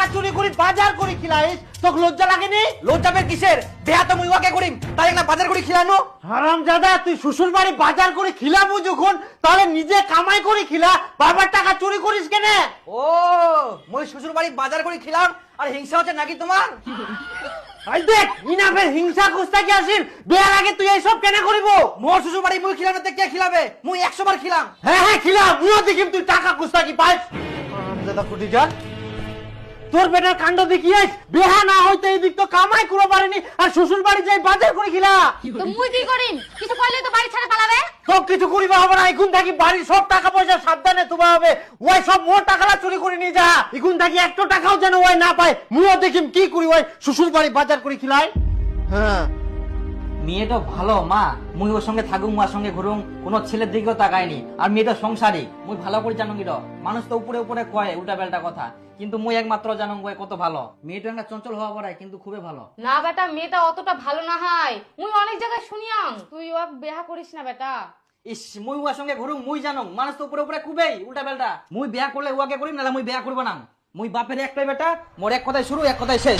টাকা চুরি করি বাজার করে খিলাইস তোকে লজ্জা লাগেনি? লজ্জা পের কিসের? দেহা তো মুই ওয়াকে করিম, তাই না বাজার করে খিলানো। হারামজাদা, তুই শ্বশুর বাড়ি বাজার করে খিলাবো যখন, তাহলে নিজে কামাই করে খিলা, বাবার টাকা চুরি করিস কেন? ও মুই শ্বশুর বাড়ি বাজার করে খিলাম আর হিংসা হচ্ছে নাকি তোমার? আই দেখ ইনাফের হিংসা কুস্তা কি আসিল, বিয়ার আগে তুই এইসব কেন করিব? মোর শ্বশুর বাড়ি মুই খিলাম না কে খিলাবে? মুই 100 বার খিলাম। হ্যাঁ হ্যাঁ খিলা, মুও দেখিম তুই টাকা কুস্তা কি পাইস। হারামজাদা ফুটি যান, তোর বেটার কাণ্ড দেখিয়েস, বিহা না হইতে এই দিক তো কামাই করে পারেনি আর শ্বশুর বাড়ি যাই বাজার করে খিলা। তো মুই কি করিম? কিছু কইলে তো বাড়ি ছেড়ে পালাবে। সব কিছু করিবা হবে না, এখন থাকি বাড়ির সব টাকা পয়সা সাবধানে তোমা হবে। ওই সব মোর টাকাটা চুরি করে নিয়ে যা, এখন থাকি 1 টাকাও যেন ওই না পায়। মুও দেখিম কি করি ওই শ্বশুর বাড়ি বাজার করে খিলাই। হ্যাঁ মেয়েটা ভালো মা, মুই ওর সঙ্গে থাকুম, ওর সঙ্গে ঘুরুম, কোনো ছেলের দিকেও তাকায়নি। আর মেয়েটা সংসারী, মুই ভালো করে জানো কি মানুষ তো উপরে উপরে কয় উল্টা পাল্টা কথা, কিন্তু মুই একমাত্র জানো কত ভালো। মেয়েটা একটা চঞ্চল হওয়া পড়ায় কিন্তু খুবই ভালো। না বেটা, মেয়েটা অতটা ভালো না হয়, মুই অনেক জায়গায় শুনিয়াম। তুই ওকে বিয়া করিস না বেটা। ইস মুই ওর সঙ্গে ঘুরুম, মুই জানো মানুষ তো উপরে উপরে খুবই উল্টা পাল্টা। মুই বিয়া করলে ওকে করিম, না মুই বিয়া করবো না। মুই বাপের একটাই বেটা, মোর এক কথায় শুরু এক কথায় শেষ।